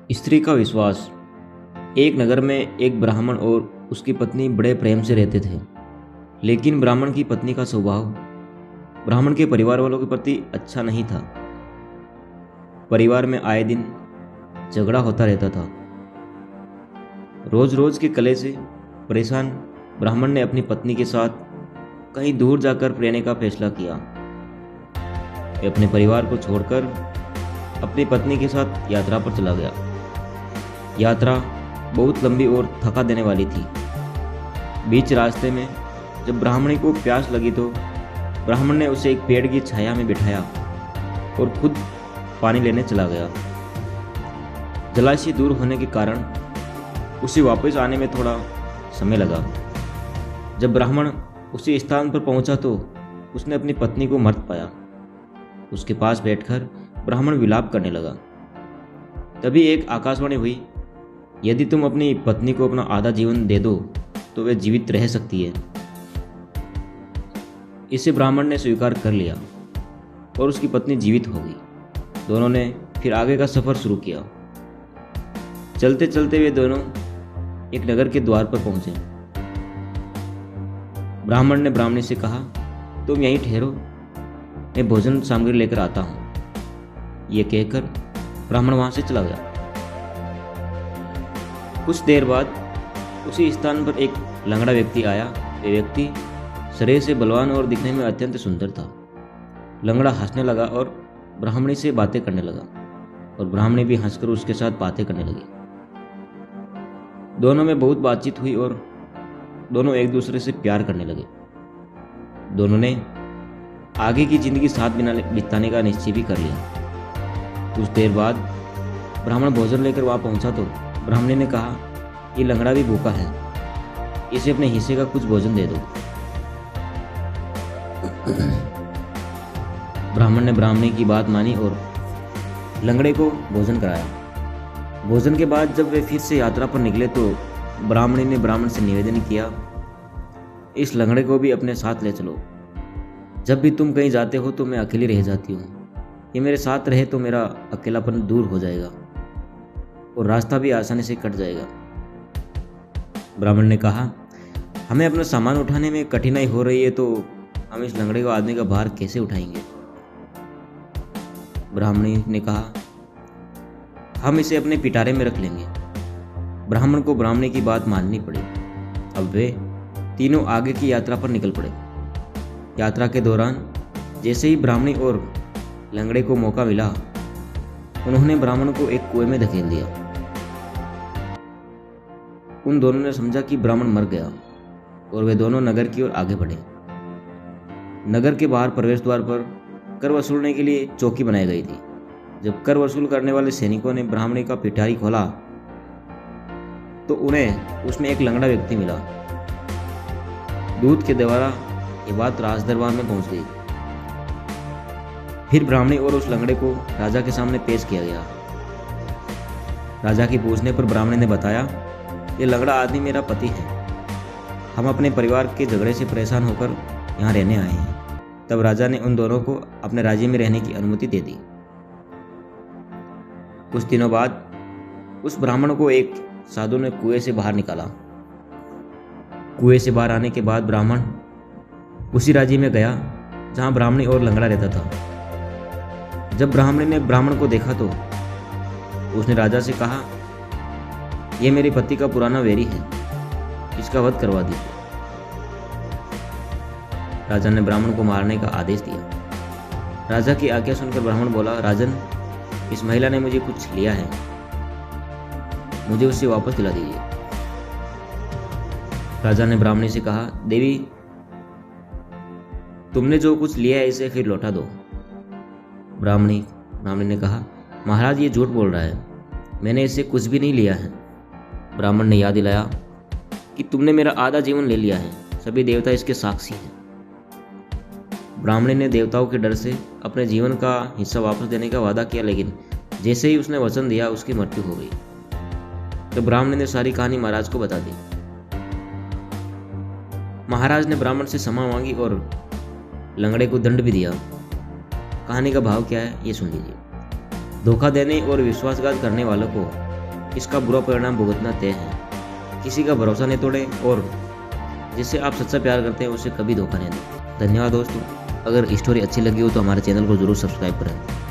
स्त्री का विश्वास। एक नगर में एक ब्राह्मण और उसकी पत्नी बड़े प्रेम से रहते थे। लेकिन ब्राह्मण की पत्नी का स्वभाव ब्राह्मण के परिवार वालों के प्रति अच्छा नहीं था। परिवार में आए दिन झगड़ा होता रहता था। रोज रोज के कलह से परेशान ब्राह्मण ने अपनी पत्नी के साथ कहीं दूर जाकर रहने का फैसला किया। वह अपने परिवार को छोड़कर अपनी पत्नी के साथ यात्रा पर चला गया। यात्रा बहुत लंबी और थका देने वाली थी। बीच रास्ते में जब ब्राह्मणी को प्यास लगी तो ब्राह्मण ने उसे एक पेड़ की छाया में बिठाया और खुद पानी लेने चला गया। जलाशय दूर होने के कारण उसे वापस आने में थोड़ा समय लगा। जब ब्राह्मण उसी स्थान पर पहुंचा तो उसने अपनी पत्नी को मृत पाया। उसके पास बैठकर ब्राह्मण विलाप करने लगा। तभी एक आकाशवाणी हुई, यदि तुम अपनी पत्नी को अपना आधा जीवन दे दो तो वह जीवित रह सकती है। इसे ब्राह्मण ने स्वीकार कर लिया और उसकी पत्नी जीवित हो गई। दोनों ने फिर आगे का सफर शुरू किया। चलते चलते वे दोनों एक नगर के द्वार पर पहुंचे। ब्राह्मण ने ब्राह्मणी से कहा, तुम यहीं ठहरो, मैं भोजन सामग्री लेकर आता हूं। यह कहकर ब्राह्मण वहां से चला गया। कुछ देर बाद उसी स्थान पर एक लंगड़ा व्यक्ति आया। वह व्यक्ति शरीर से बलवान और दिखने में अत्यंत सुंदर था। लंगड़ा हंसने लगा और ब्राह्मणी से बातें करने लगा और ब्राह्मणी भी हंसकर उसके साथ बातें करने लगी। दोनों में बहुत बातचीत हुई और दोनों एक दूसरे से प्यार करने लगे। दोनों ने आगे की जिंदगी साथ बिताने का निश्चय भी कर लिया। कुछ देर बाद ब्राह्मण भोजन लेकर वहां पहुंचा तो ब्राह्मणी ने कहा, ये लंगड़ा भी भूखा है, इसे अपने हिस्से का कुछ भोजन दे दो। ब्राह्मण ने ब्राह्मणी की बात मानी और लंगड़े को भोजन कराया। भोजन के बाद जब वे फिर से यात्रा पर निकले तो ब्राह्मणी ने ब्राह्मण से निवेदन किया, इस लंगड़े को भी अपने साथ ले चलो। जब भी तुम कहीं जाते हो तो मैं अकेली रह जाती हूँ। ये मेरे साथ रहे तो मेरा अकेलापन दूर हो जाएगा और रास्ता भी आसानी से कट जाएगा। ब्राह्मण ने कहा, हमें अपना सामान उठाने में कठिनाई हो रही है तो हम इस लंगड़े को आदमी का भार कैसे उठाएंगे। ब्राह्मणी ने कहा, हम इसे अपने पिटारे में रख लेंगे। ब्राह्मण को ब्राह्मणी की बात माननी पड़ी। अब वे तीनों आगे की यात्रा पर निकल पड़े। यात्रा के दौरान जैसे ही ब्राह्मणी और लंगड़े को मौका मिला, उन्होंने ब्राह्मण को एक कुएं में धकेल दिया। उन दोनों ने समझा कि ब्राह्मण मर गया और वे दोनों नगर की ओर आगे बढ़े। नगर के बाहर प्रवेश द्वार पर कर वसूलने के लिए चौकी बनाई गई थी। जब कर वसूल करने वाले सैनिकों ने ब्राह्मणी का पिटारी खोला तो उन्हें उसमें एक लंगड़ा व्यक्ति मिला। दूत के द्वारा ये बात राज दरबार में पहुंच गई। फिर ब्राह्मणी और उस लंगड़े को राजा के सामने पेश किया गया। राजा की पूछने पर ब्राह्मणी ने बताया, ये लंगड़ा आदमी मेरा पति है। हम अपने परिवार के झगड़े से परेशान होकर यहाँ रहने आए हैं। तब राजा ने उन दोनों को अपने राज्य में रहने की अनुमति दे दी। कुछ दिनों बाद उस ब्राह्मण को एक साधु ने कुएं से बाहर निकाला। कुएं से बाहर आने के बाद ब्राह्मण उसी राज्य में गया जहां ब्राह्मणी और लंगड़ा रहता था। जब ब्राह्मणी ने ब्राह्मण को देखा तो उसने राजा से कहा, यह मेरे पति का पुराना वैरी है, इसका वध करवा दीजिए। राजा ने ब्राह्मण को मारने का आदेश दिया। राजा की आज्ञा सुनकर ब्राह्मण बोला, राजन, इस महिला ने मुझे कुछ लिया है, मुझे उससे वापस दिला दीजिए। राजा ने ब्राह्मणी से कहा, देवी, तुमने जो कुछ लिया है इसे फिर लौटा दो। ब्राह्मणी ने कहा, महाराज ये झूठ बोल रहा है, मैंने इससे कुछ भी नहीं लिया है। ब्राह्मण ने याद दिलाया कि तुमने मेरा आधा जीवन ले लिया है, सभी देवता इसके साक्षी हैं। ब्राह्मणी ने देवताओं के डर से अपने जीवन का हिस्सा वापस देने का वादा किया, लेकिन जैसे ही उसने वचन दिया उसकी मृत्यु हो गई। तो ब्राह्मणी ने सारी कहानी महाराज को बता दी। महाराज ने ब्राह्मण से क्षमा मांगी और लंगड़े को दंड भी दिया। कहानी का भाव क्या है ये सुन लीजिए। धोखा देने और विश्वासघात करने वालों को इसका बुरा परिणाम भुगतना तय है। किसी का भरोसा नहीं तोड़ें और जिससे आप सच्चा प्यार करते हैं उसे कभी धोखा नहीं दें। धन्यवाद दोस्तों। अगर स्टोरी अच्छी लगी हो तो हमारे चैनल को ज़रूर सब्सक्राइब करें।